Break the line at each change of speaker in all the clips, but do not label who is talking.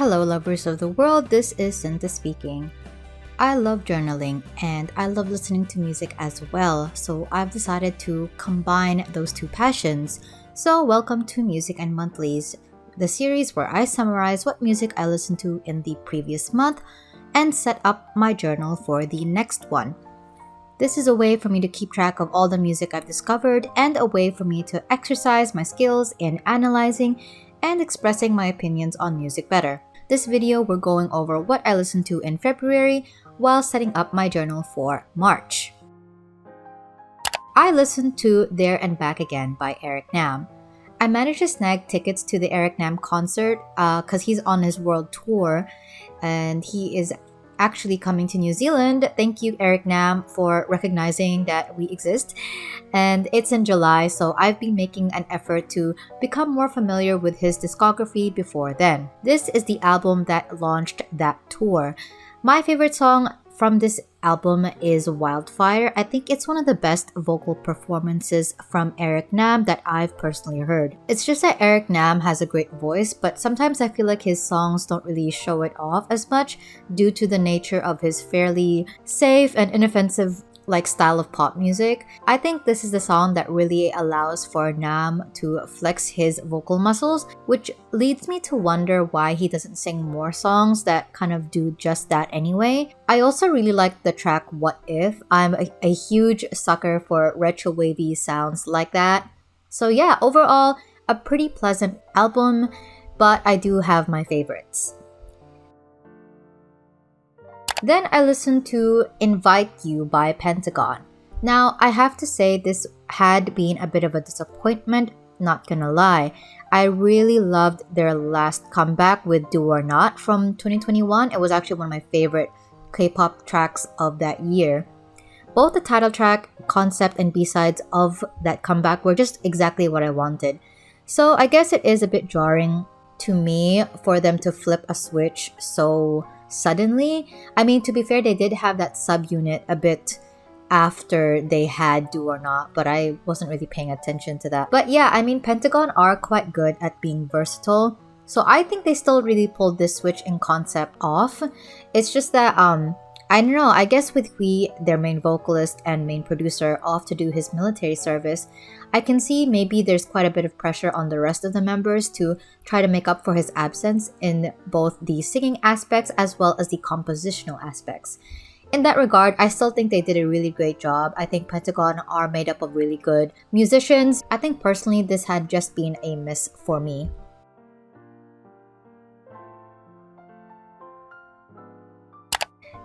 Hello, lovers of the world. This is Sinta speaking. I love journaling and I love listening to music as well, so I've decided to combine those two passions. So, welcome to Music and Monthlies, the series where I summarize what music I listened to in the previous month and set up my journal for the next one. This is a way for me to keep track of all the music I've discovered and a way for me to exercise my skills in analyzing and expressing my opinions on music better. This video, we're going over what I listened to in February while setting up my journal for March. I listened to There and Back Again by Eric Nam. I managed to snag tickets to the Eric Nam concert because he's on his world tour and he is actually coming to New Zealand. Thank you, Eric Nam, for recognizing that we exist. And it's in July, so I've been making an effort to become more familiar with his discography before then. This is the album that launched that tour. My favorite song from this album is Wildfire. I think it's one of the best vocal performances from Eric Nam that I've personally heard. It's just that Eric Nam has a great voice, but sometimes I feel like his songs don't really show it off as much due to the nature of his fairly safe and inoffensive style of pop music. I think this is the song that really allows for Nam to flex his vocal muscles, which leads me to wonder why he doesn't sing more songs that kind of do just that anyway. I also really like the track What If. I'm a huge sucker for retro wavy sounds like that. So yeah, overall, a pretty pleasant album, but I do have my favorites. Then I listened to Invite You by Pentagon. Now, I have to say this had been a bit of a disappointment, not gonna lie. I really loved their last comeback with Do or Not from 2021. It was actually one of my favorite K-pop tracks of that year. Both the title track, concept, and B-sides of that comeback were just exactly what I wanted. So I guess it is a bit jarring to me for them to flip a switch so suddenly. I mean, to be fair, they did have that subunit a bit after they had Do or Not, but I wasn't really paying attention to that. But yeah, I mean, Pentagon are quite good at being versatile, so I think they still really pulled this switch in concept off. It's just that I don't know, I guess with Hui, their main vocalist and main producer, off to do his military service, I can see maybe there's quite a bit of pressure on the rest of the members to try to make up for his absence in both the singing aspects as well as the compositional aspects. In that regard, I still think they did a really great job. I think Pentagon are made up of really good musicians. I think personally this had just been a miss for me.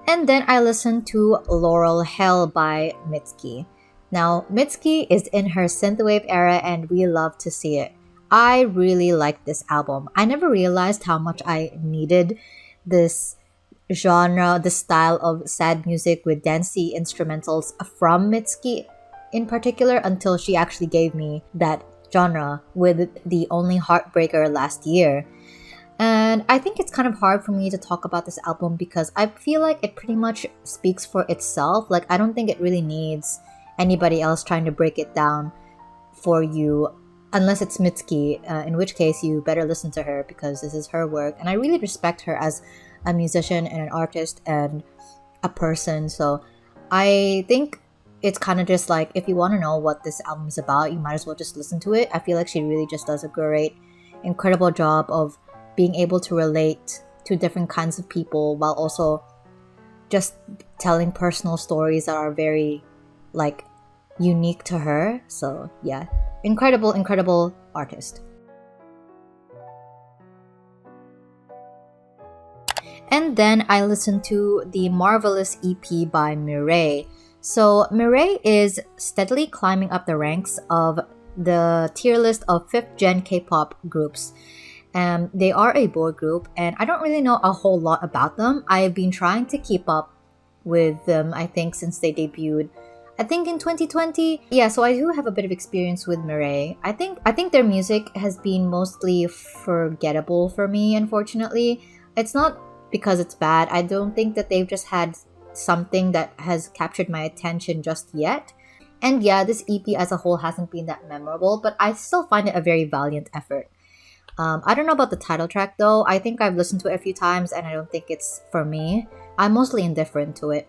And then I listened to Laurel Hell by Mitski. Now, Mitski is in her synthwave era and we love to see it. I really like this album. I never realized how much I needed this genre, this style of sad music with dancey instrumentals from Mitski in particular until she actually gave me that genre with the Only Heartbreaker last year. And I think it's kind of hard for me to talk about this album because I feel like it pretty much speaks for itself. I don't think it really needs anybody else trying to break it down for you unless it's Mitski, in which case you better listen to her because this is her work. And I really respect her as a musician and an artist and a person. So I think it's kind of just if you want to know what this album is about, you might as well just listen to it. I feel like she really just does a great, incredible job of being able to relate to different kinds of people while also just telling personal stories that are very unique to her. So yeah, incredible artist. And then I listened to the Marvelous EP by Mireille. So Mireille is steadily climbing up the ranks of the tier list of 5th gen K-pop groups. They are a boy group and I don't really know a whole lot about them. I've been trying to keep up with them, I think, since they debuted I think in 2020. Yeah, so I do have a bit of experience with Mireille. I think their music has been mostly forgettable for me, unfortunately. It's not because it's bad. I don't think that they've just had something that has captured my attention just yet. And yeah, this EP as a whole hasn't been that memorable, but I still find it a very valiant effort. I don't know about the title track though. I think I've listened to it a few times and I don't think it's for me. I'm mostly indifferent to it.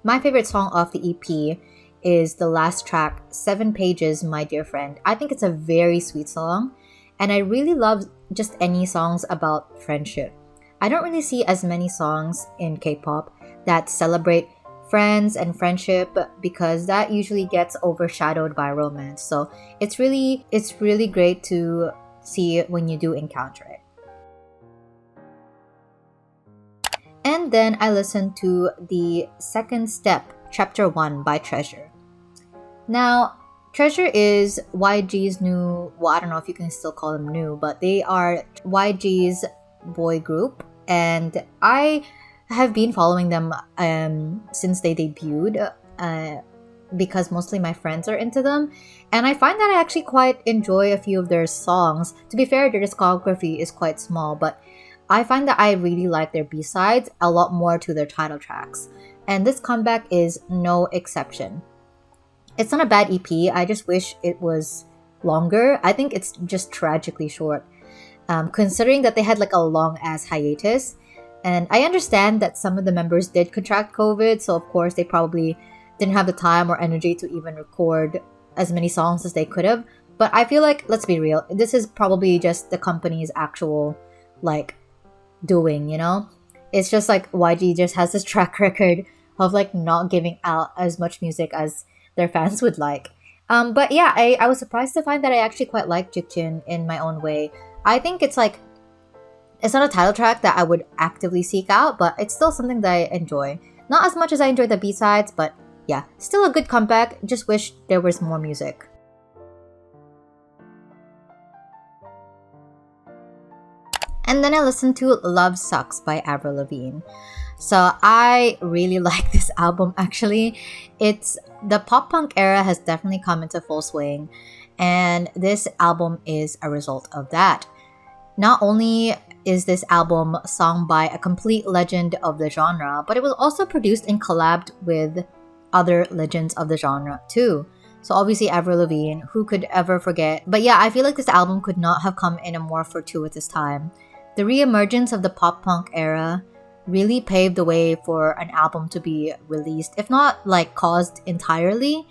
My favorite song off the EP is the last track, 7 Pages, My Dear Friend. I think it's a very sweet song, and I really love just any songs about friendship. I don't really see as many songs in K-pop that celebrate friends and friendship because that usually gets overshadowed by romance. So it's really great to see it when you do encounter it. And then I listened to the second step, Chapter 1 by Treasure. Now, Treasure is YG's new, well, I don't know if you can still call them new, but they are YG's boy group. And I have been following them since they debuted because mostly my friends are into them. And I find that I actually quite enjoy a few of their songs. To be fair, their discography is quite small, but I find that I really like their B-sides a lot more to their title tracks. And this comeback is no exception. It's not a bad EP, I just wish it was longer. I think it's just tragically short. Considering that they had like a long ass hiatus. And I understand that some of the members did contract COVID, so of course they probably didn't have the time or energy to even record as many songs as they could have. But I feel like, let's be real, this is probably just the company's actual like doing, you know? It's just like YG just has this track record of like not giving out as much music as their fans would like. But yeah, I was surprised to find that I actually quite like Jikjin in my own way. I think it's like, it's not a title track that I would actively seek out, but it's still something that I enjoy. Not as much as I enjoy the B-sides, but yeah, still a good comeback. Just wish there was more music. And then I listened to Love Sucks by Avril Lavigne. So I really like this album actually. It's the pop punk era has definitely come into full swing, and this album is a result of that. Not only is this album sung by a complete legend of the genre, but it was also produced and collabed with other legends of the genre too. So obviously Avril Lavigne, who could ever forget? But yeah, I feel like this album could not have come in a more fortuitous time. The re-emergence of the pop punk era really paved the way for an album to be released, if not like caused entirely.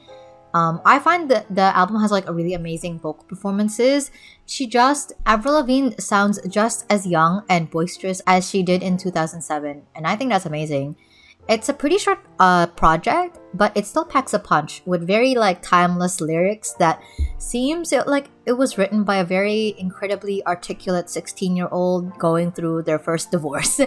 I find that the album has like a really amazing vocal performances. Avril Lavigne sounds just as young and boisterous as she did in 2007, and I think that's amazing. It's a pretty short project, but it still packs a punch with very like timeless lyrics that seems like it was written by a very incredibly articulate 16-year-old going through their first divorce.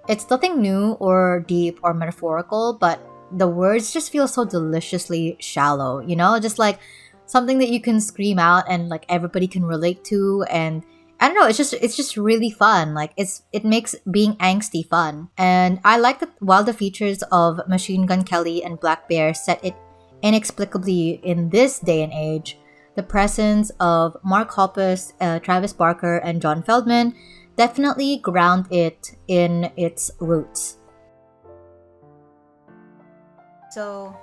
It's nothing new or deep or metaphorical, but the words just feel so deliciously shallow, you know, just like something that you can scream out and like everybody can relate to. And I don't know, it's just really fun. Like it makes being angsty fun. And I like that while the features of Machine Gun Kelly and Black Bear set it inexplicably in this day and age, the presence of Mark Hoppus, Travis Barker, and John Feldman definitely ground it in its roots. So,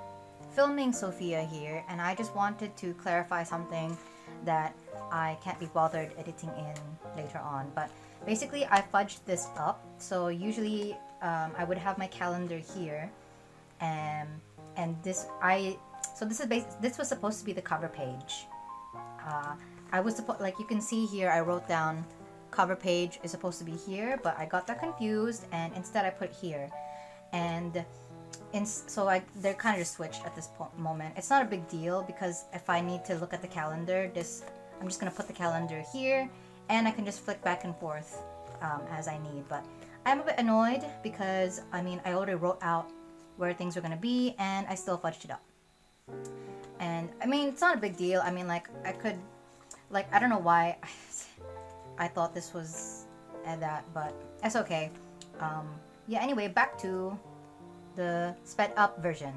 filming Sophia here, and I just wanted to clarify something that I can't be bothered editing in later on. But basically, I fudged this up. So usually, I would have my calendar here, and this was supposed to be the cover page. Like you can see here, I wrote down cover page is supposed to be here, but I got that confused, and instead I put here, and they're kind of just switched at this moment. It's not a big deal because if I need to look at the calendar, I'm just gonna put the calendar here, and I can just flick back and forth as I need. But I'm a bit annoyed because I already wrote out where things are gonna be, and I still fudged it up. And it's not a big deal. I could, I don't know why I thought this was that, but it's okay. Anyway, back to the sped up version.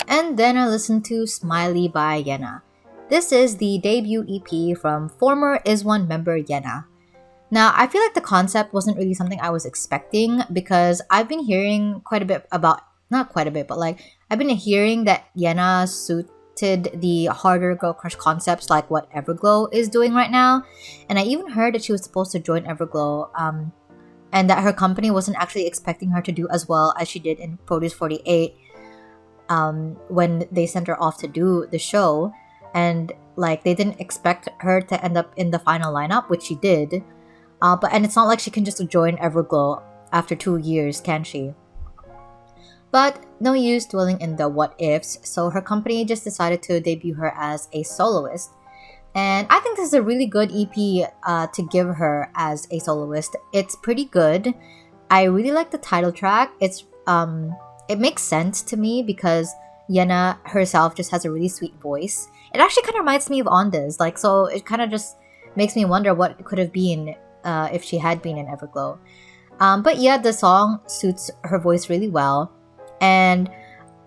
And then I listened to Smiley by Yena. This is the debut EP from former IZ*ONE member Yena. Now, I feel like the concept wasn't really something I was expecting because I've been hearing quite a bit about not quite a bit, but like I've been hearing that Yena suited the harder girl crush concepts like what Everglow is doing right now. And I even heard that she was supposed to join Everglow, and that her company wasn't actually expecting her to do as well as she did in Produce 48 when they sent her off to do the show. And like they didn't expect her to end up in the final lineup, which she did. And it's not like she can just join Everglow after 2 years, can she? But no use dwelling in the what ifs, so her company just decided to debut her as a soloist. And I think this is a really good EP to give her as a soloist. It's pretty good. I really like the title track. It makes sense to me because Yena herself just has a really sweet voice. It actually kind of reminds me of Onda's, like, so it kind of just makes me wonder what it could have been if she had been in Everglow. But yeah, the song suits her voice really well. And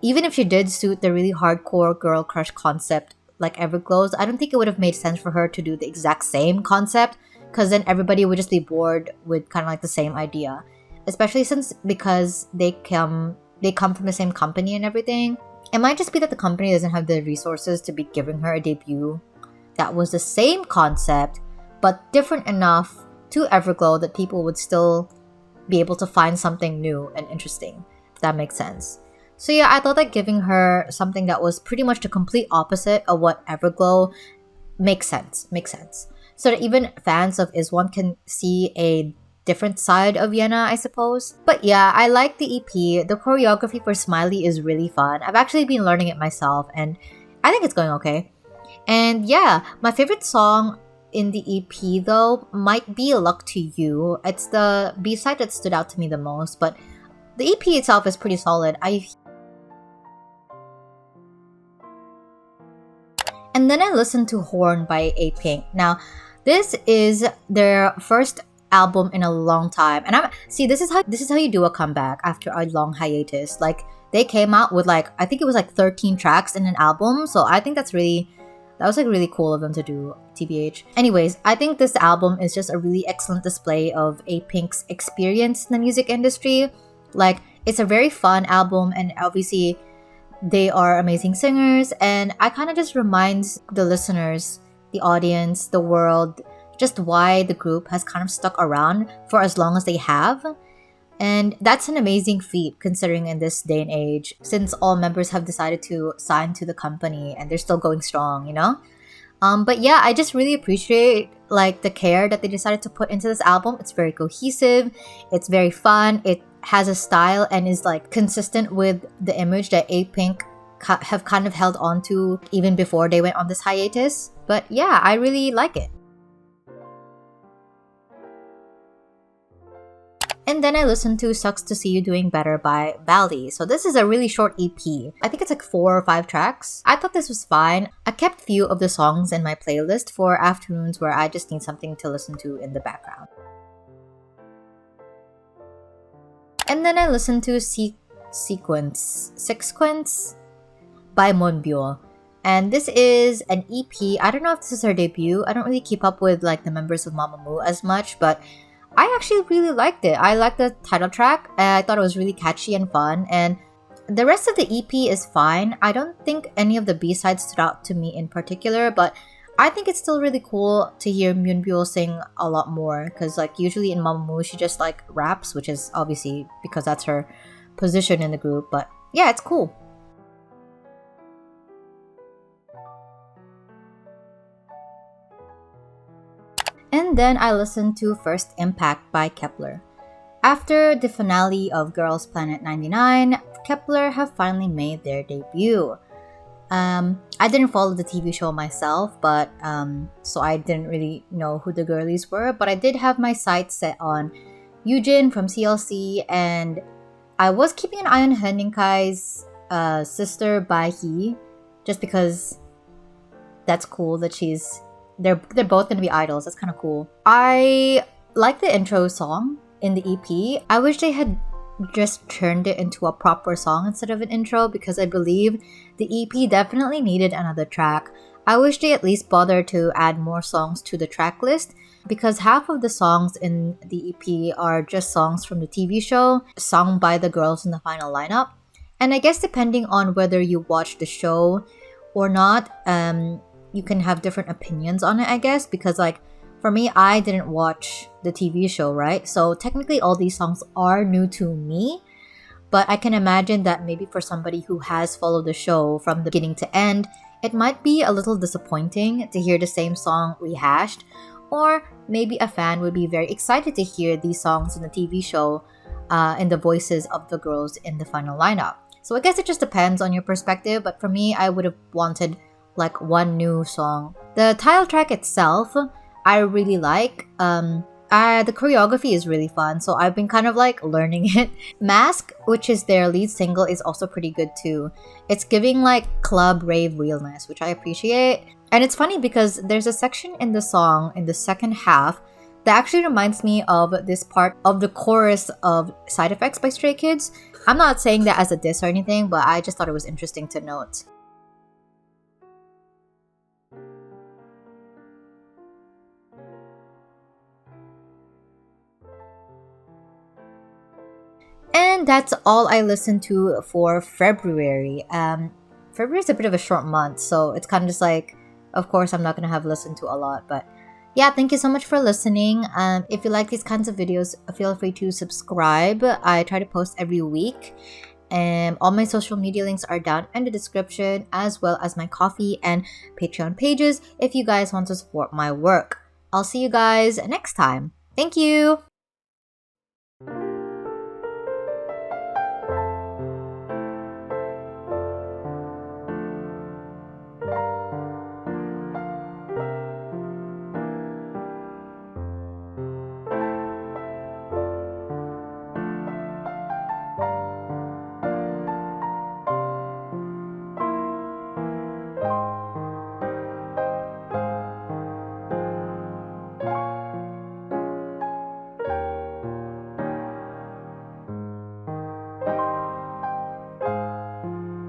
even if she did suit the really hardcore girl crush concept like Everglow's, I don't think it would have made sense for her to do the exact same concept, because then everybody would just be bored with kind of like the same idea. Especially because they come from the same company and everything. It might just be that the company doesn't have the resources to be giving her a debut that was the same concept but different enough to Everglow that people would still be able to find something new and interesting, if that makes sense. So yeah, I thought that giving her something that was pretty much the complete opposite of what Everglow makes sense. So that even fans of Iswan can see a different side of Yena, I suppose. But yeah, I like the EP. The choreography for Smiley is really fun. I've actually been learning it myself and I think it's going okay. And yeah, my favorite song in the EP though might be Luck to You. It's the B-side that stood out to me the most, but the EP itself is pretty solid. And then I listened to Horn by A-Pink. Now, this is their first album in a long time, and this is how you do a comeback after a long hiatus. Like they came out with like I think it was like 13 tracks in an album, so I think that was like really cool of them to do, TBH. Anyways, I think this album is just a really excellent display of A-Pink's experience in the music industry. Like it's a very fun album, and obviously they are amazing singers, and I kind of just reminds the listeners, the audience, the world, just why the group has kind of stuck around for as long as they have. And that's an amazing feat considering in this day and age, since all members have decided to sign to the company and they're still going strong, you know? But yeah, I just really appreciate like the care that they decided to put into this album. It's very cohesive, it's very fun, it has a style and is like consistent with the image that A-Pink have kind of held on to even before they went on this hiatus. But yeah, I really like it. And then I listened to Sucks to See You Doing Better by Valley. So this is a really short EP. I think it's like 4 or 5 tracks. I thought this was fine. I kept few of the songs in my playlist for afternoons where I just need something to listen to in the background. And then I listened to Sequence by moonville. And this is an EP. I don't know if this is her debut. I don't really keep up with like the members of Mamamoo as much, but I actually really liked it. I liked the title track. I thought it was really catchy and fun. And the rest of the EP is fine. I don't think any of the B-sides stood out to me in particular, but I think it's still really cool to hear Moonville sing a lot more, because like usually in Mamamoo she just like raps, which is obviously because that's her position in the group. But yeah, it's cool. And then I listened to First Impact by Kepler. After the finale of Girls Planet 99, Kepler have finally made their debut. I didn't follow the TV show myself, but so I didn't really know who the girlies were, but I did have my sights set on Yujin from CLC, and I was keeping an eye on Henninkai's sister Bahi, just because that's cool that they're both gonna be idols. That's kind of cool. I like the intro song in the EP. I wish they had just turned it into a proper song instead of an intro, because I believe the EP definitely needed another track. I wish they at least bothered to add more songs to the track list, because half of the songs in the EP are just songs from the TV show, sung by the girls in the final lineup. And I guess depending on whether you watch the show or not, you can have different opinions on it, I guess, because like for me, I didn't watch the TV show, right? So technically all these songs are new to me, but I can imagine that maybe for somebody who has followed the show from the beginning to end, it might be a little disappointing to hear the same song rehashed, or maybe a fan would be very excited to hear these songs in the TV show in the voices of the girls in the final lineup. So I guess it just depends on your perspective, but for me, I would have wanted like one new song. The title track itself, I really like. The choreography is really fun, so I've been kind of like learning it. Mask, which is their lead single, is also pretty good too. It's giving like club rave realness, which I appreciate. And it's funny because there's a section in the song in the second half that actually reminds me of this part of the chorus of Side Effects by Stray Kids. I'm not saying that as a diss or anything, but I just thought it was interesting to note. And that's all I listened to for February. February is a bit of a short month, so it's kind of just like, of course, I'm not gonna have listened to a lot, but yeah, thank you so much for listening. If you like these kinds of videos, feel free to subscribe. I try to post every week. And all my social media links are down in the description, as well as my Coffee and Patreon pages if you guys want to support my work. I'll see you guys next time. Thank you!